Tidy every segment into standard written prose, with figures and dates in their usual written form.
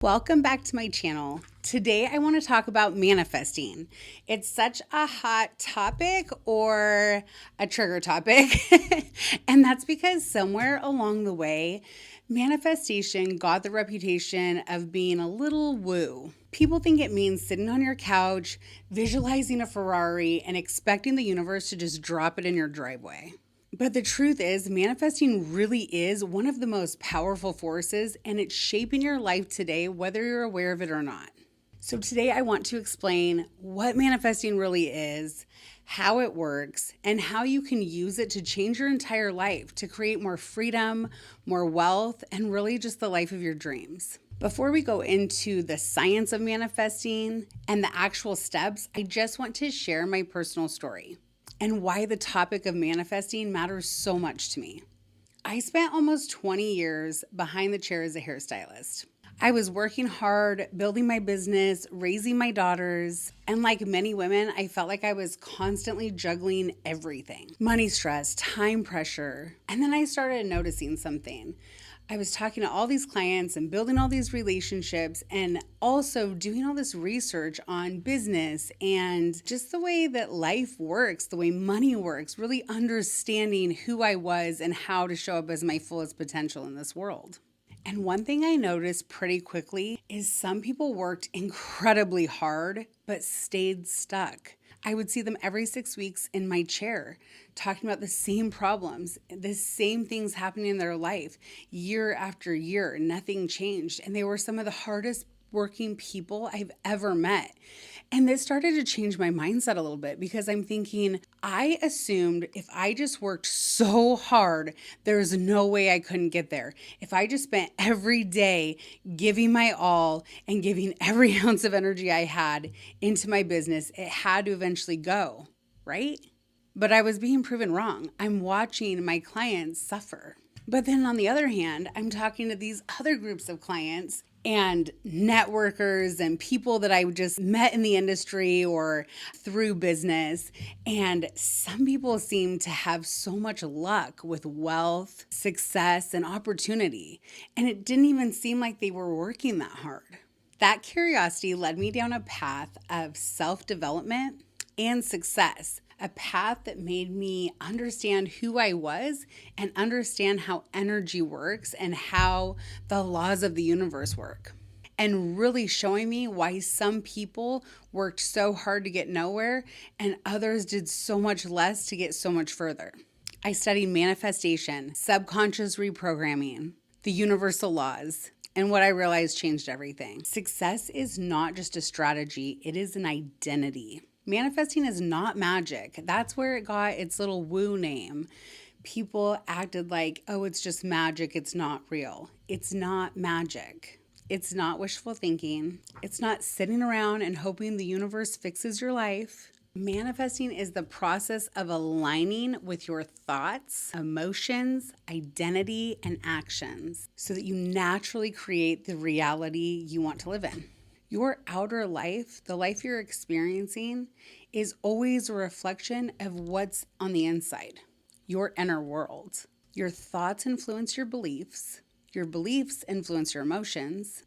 Welcome back to my channel. Today I want to talk about manifesting. It's such a hot topic or a trigger topic. And that's because somewhere along the way, manifestation got the reputation of being a little woo. People think it means sitting on your couch, visualizing a Ferrari, and expecting the universe to just drop it in your driveway. But the truth is, manifesting really is one of the most powerful forces, and it's shaping your life today, whether you're aware of it or not. So today I want to explain what manifesting really is, how it works, and how you can use it to change your entire life to create more freedom, more wealth, and really just the life of your dreams. Before we go into the science of manifesting and the actual steps, I just want to share my personal story and why the topic of manifesting matters so much to me. I spent almost 20 years behind the chair as a hairstylist. I was working hard, building my business, raising my daughters, and like many women, I felt like I was constantly juggling everything. Money stress, time pressure, and then I started noticing something. I was talking to all these clients and building all these relationships and also doing all this research on business and just the way that life works, the way money works, really understanding who I was and how to show up as my fullest potential in this world. And one thing I noticed pretty quickly is some people worked incredibly hard but stayed stuck. I would see them every 6 weeks in my chair talking about the same problems, the same things happening in their life year after year. Nothing changed. And they were some of the hardest working people I've ever met. And this started to change my mindset a little bit because I'm thinking, I assumed if I just worked so hard, there's no way I couldn't get there. If I just spent every day giving my all and giving every ounce of energy I had into my business, it had to eventually go, right? But I was being proven wrong. I'm watching my clients suffer. But then on the other hand, I'm talking to these other groups of clients and networkers and people that I just met in the industry or through business. And some people seem to have so much luck with wealth, success, and opportunity. And it didn't even seem like they were working that hard. That curiosity led me down a path of self-development and success, a path that made me understand who I was and understand how energy works and how the laws of the universe work. And really showing me why some people worked so hard to get nowhere and others did so much less to get so much further. I studied manifestation, subconscious reprogramming, the universal laws, and what I realized changed everything. Success is not just a strategy, it is an identity. Manifesting is not magic. That's where it got its little woo name. People acted like, oh, it's just magic. It's not real. It's not magic. It's not wishful thinking. It's not sitting around and hoping the universe fixes your life. Manifesting is the process of aligning with your thoughts, emotions, identity, and actions so that you naturally create the reality you want to live in. Your outer life, the life you're experiencing, is always a reflection of what's on the inside, your inner world. Your thoughts influence your beliefs influence your emotions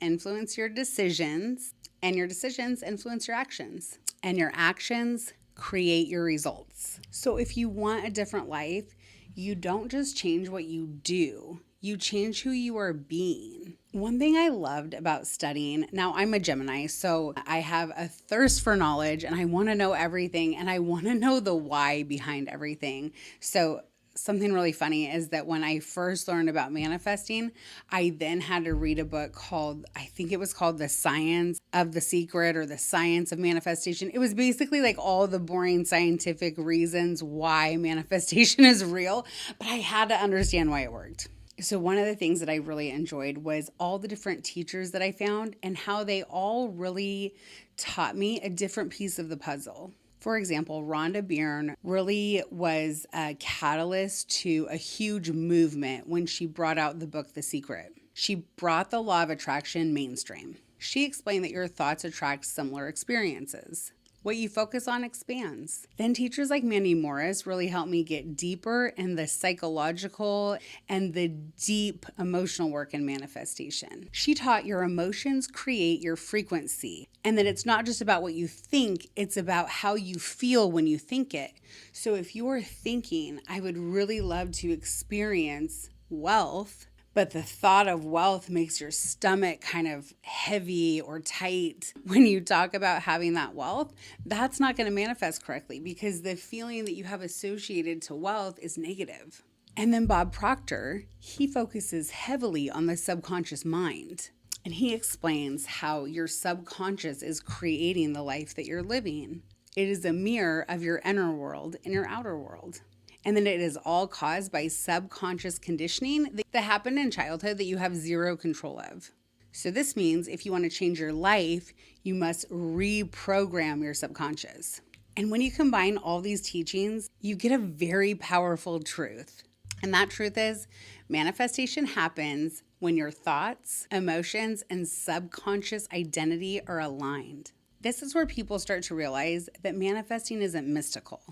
influence your decisions, and your decisions influence your actions, and your actions create your results. So if you want a different life, you don't just change what you do, you change who you are being. One thing I loved about studying, now I'm a Gemini, so I have a thirst for knowledge and I want to know everything and I want to know the why behind everything. So something really funny is that when I first learned about manifesting, I then had to read a book called, I think it was called The Science of the Secret or The Science of Manifestation. It was basically like all the boring scientific reasons why manifestation is real, but I had to understand why it worked. So one of the things that I really enjoyed was all the different teachers that I found and how they all really taught me a different piece of the puzzle. For example, Rhonda Byrne really was a catalyst to a huge movement when she brought out the book, The Secret. She brought the law of attraction mainstream. She explained that your thoughts attract similar experiences. What you focus on expands. Then teachers like Mandy Morris really helped me get deeper in the psychological and the deep emotional work in manifestation. She taught your emotions create your frequency, and that it's not just about what you think, it's about how you feel when you think it. So if you're thinking, I would really love to experience wealth, but the thought of wealth makes your stomach kind of heavy or tight when you talk about having that wealth, that's not going to manifest correctly because the feeling that you have associated to wealth is negative. And then Bob Proctor, he focuses heavily on the subconscious mind. And he explains how your subconscious is creating the life that you're living. It is a mirror of your inner world and your outer world. And then it is all caused by subconscious conditioning that happened in childhood that you have zero control of. So this means if you want to change your life, you must reprogram your subconscious. And when you combine all these teachings, you get a very powerful truth. And that truth is manifestation happens when your thoughts, emotions, and subconscious identity are aligned. This is where people start to realize that manifesting isn't mystical.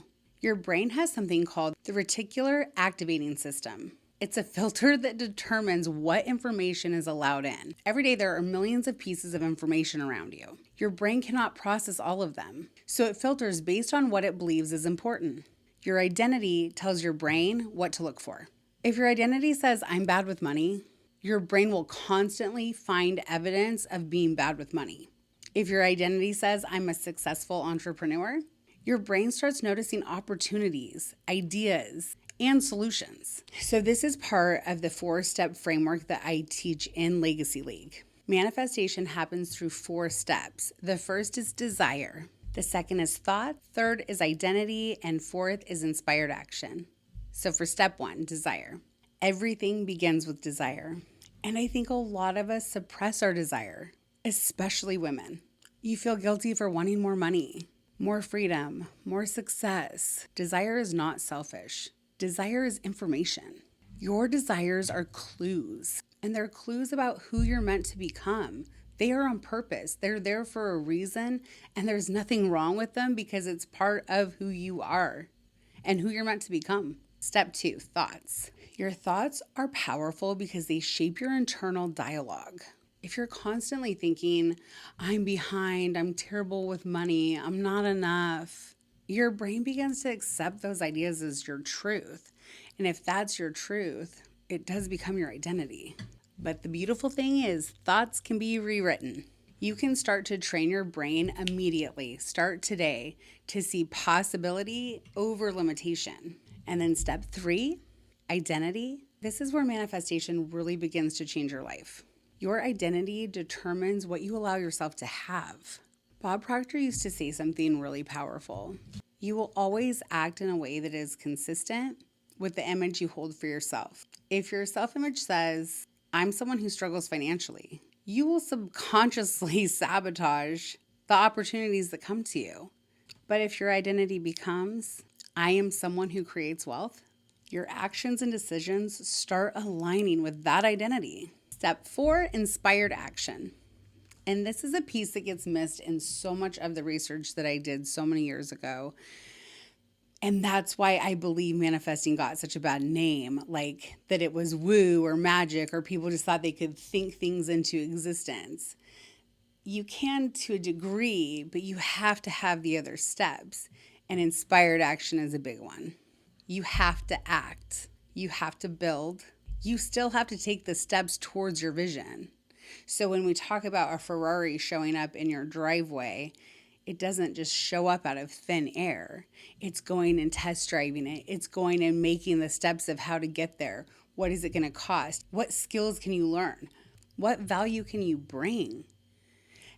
Your brain has something called the reticular activating system. It's a filter that determines what information is allowed in. Every day there are millions of pieces of information around you. Your brain cannot process all of them, so it filters based on what it believes is important. Your identity tells your brain what to look for. If your identity says, I'm bad with money, your brain will constantly find evidence of being bad with money. If your identity says, I'm a successful entrepreneur, your brain starts noticing opportunities, ideas, and solutions. So this is part of the 4-step framework that I teach in Legacy League. Manifestation happens through 4 steps. The first is desire. The second is thought. Third is identity. And fourth is inspired action. So for step 1, desire. Everything begins with desire. And I think a lot of us suppress our desire, especially women. You feel guilty for wanting more money, more freedom, more success. Desire is not selfish. Desire is information. Your desires are clues, and they're clues about who you're meant to become. They are on purpose. They're there for a reason, and there's nothing wrong with them because it's part of who you are and who you're meant to become. Step 2, thoughts. Your thoughts are powerful because they shape your internal dialogue. If you're constantly thinking, I'm behind, I'm terrible with money, I'm not enough, your brain begins to accept those ideas as your truth. And if that's your truth, it does become your identity. But the beautiful thing is, thoughts can be rewritten. You can start to train your brain immediately. Start today to see possibility over limitation. And then step 3, identity. This is where manifestation really begins to change your life. Your identity determines what you allow yourself to have. Bob Proctor used to say something really powerful. You will always act in a way that is consistent with the image you hold for yourself. If your self-image says, I'm someone who struggles financially, you will subconsciously sabotage the opportunities that come to you. But if your identity becomes, I am someone who creates wealth, your actions and decisions start aligning with that identity. Step 4, inspired action. And this is a piece that gets missed in so much of the research that I did so many years ago. And that's why I believe manifesting got such a bad name, like that it was woo or magic, or people just thought they could think things into existence. You can to a degree, but you have to have the other steps. And inspired action is a big one. You have to act. You have to build. You still have to take the steps towards your vision. So when we talk about a Ferrari showing up in your driveway, it doesn't just show up out of thin air. It's going and test driving it. It's going and making the steps of how to get there. What is it going to cost? What skills can you learn? What value can you bring?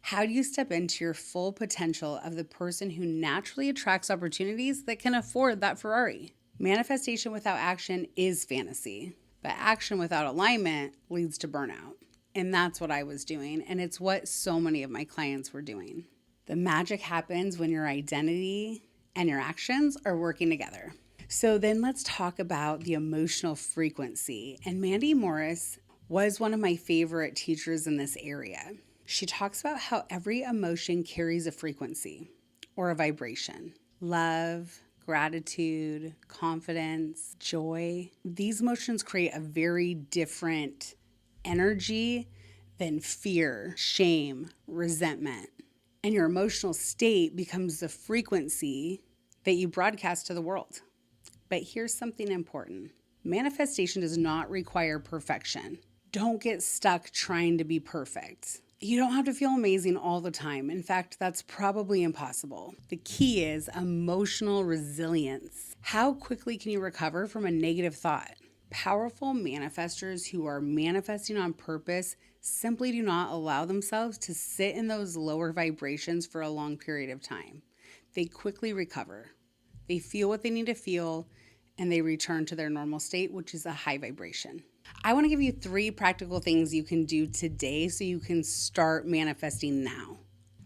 How do you step into your full potential of the person who naturally attracts opportunities that can afford that Ferrari? Manifestation without action is fantasy. But action without alignment leads to burnout. And that's what I was doing. And it's what so many of my clients were doing. The magic happens when your identity and your actions are working together. So then let's talk about the emotional frequency. And Mandy Morris was one of my favorite teachers in this area. She talks about how every emotion carries a frequency. or a vibration. Love, gratitude, confidence, joy. These emotions create a very different energy than fear, shame, resentment. And your emotional state becomes the frequency that you broadcast to the world. But here's something important. Manifestation does not require perfection. Don't get stuck trying to be perfect. You don't have to feel amazing all the time. In fact, that's probably impossible. The key is emotional resilience. How quickly can you recover from a negative thought? Powerful manifestors who are manifesting on purpose simply do not allow themselves to sit in those lower vibrations for a long period of time. They quickly recover. They feel what they need to feel, and they return to their normal state, which is a high vibration. I want to give you 3 practical things you can do today so you can start manifesting now.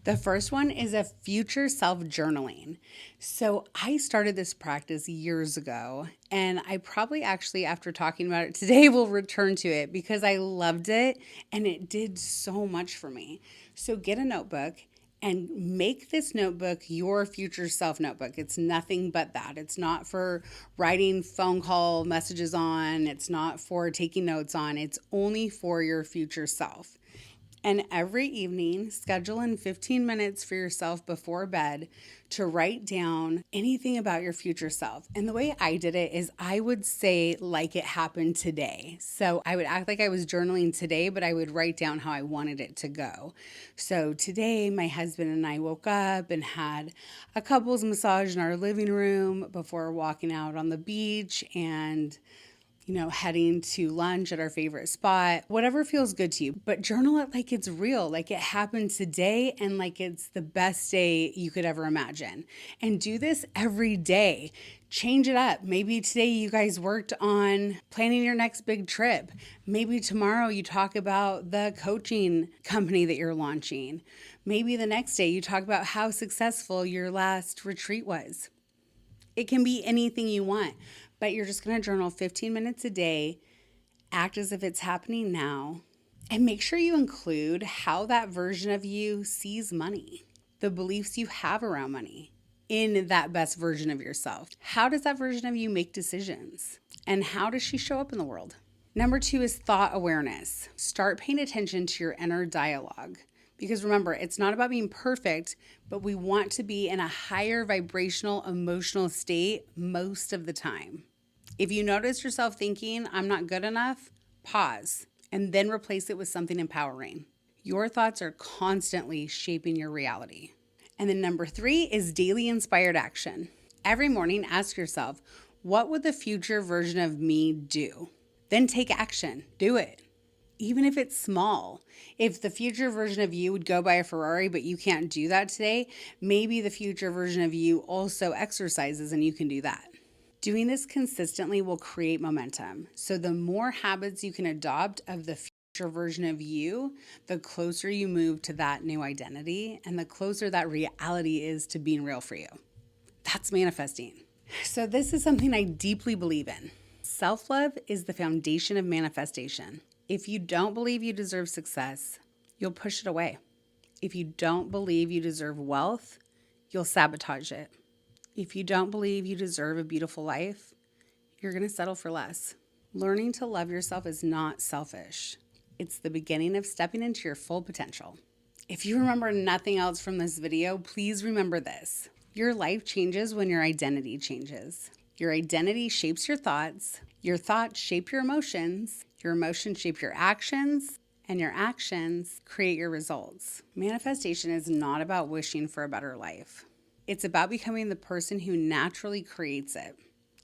The first one is a future self journaling. So I started this practice years ago, and I probably actually, after talking about it today, will return to it because I loved it and it did so much for me. So get a notebook and make this notebook your future self notebook. It's nothing but that. It's not for writing phone call messages on. It's not for taking notes on. It's only for your future self. And every evening, schedule in 15 minutes for yourself before bed to write down anything about your future self. And the way I did it is I would say like it happened today. So I would act like I was journaling today, but I would write down how I wanted it to go. So today, my husband and I woke up and had a couples massage in our living room before walking out on the beach and heading to lunch at our favorite spot, whatever feels good to you. But journal it like it's real, like it happened today and like it's the best day you could ever imagine. And do this every day. Change it up. Maybe today you guys worked on planning your next big trip. Maybe tomorrow you talk about the coaching company that you're launching. Maybe the next day you talk about how successful your last retreat was. It can be anything you want, but you're just going to journal 15 minutes a day, act as if it's happening now, and make sure you include how that version of you sees money, the beliefs you have around money in that best version of yourself. How does that version of you make decisions? And how does she show up in the world? Number 2 is thought awareness. Start paying attention to your inner dialogue. Because remember, it's not about being perfect, but we want to be in a higher vibrational, emotional state most of the time. If you notice yourself thinking, I'm not good enough, pause, and then replace it with something empowering. Your thoughts are constantly shaping your reality. And then number 3 is daily inspired action. Every morning, ask yourself, what would the future version of me do? Then take action. Do it. Even if it's small. If the future version of you would go buy a Ferrari, but you can't do that today, maybe the future version of you also exercises and you can do that. Doing this consistently will create momentum. So the more habits you can adopt of the future version of you, the closer you move to that new identity and the closer that reality is to being real for you. That's manifesting. So this is something I deeply believe in. Self-love is the foundation of manifestation. If you don't believe you deserve success, you'll push it away. If you don't believe you deserve wealth, you'll sabotage it. If you don't believe you deserve a beautiful life, you're going to settle for less. Learning to love yourself is not selfish. It's the beginning of stepping into your full potential. If you remember nothing else from this video, please remember this. Your life changes when your identity changes. Your identity shapes your thoughts shape your emotions shape your actions, and your actions create your results. Manifestation is not about wishing for a better life. It's about becoming the person who naturally creates it.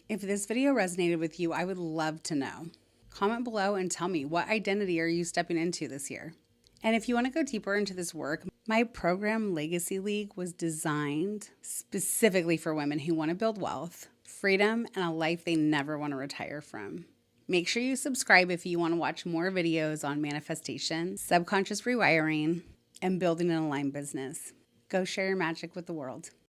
If this video resonated with you, I would love to know. Comment below and tell me, what identity are you stepping into this year? And if you want to go deeper into this work, my program Legacy League was designed specifically for women who want to build wealth, freedom, and a life they never want to retire from. Make sure you subscribe if you want to watch more videos on manifestation, subconscious rewiring, and building an aligned business. Go share your magic with the world.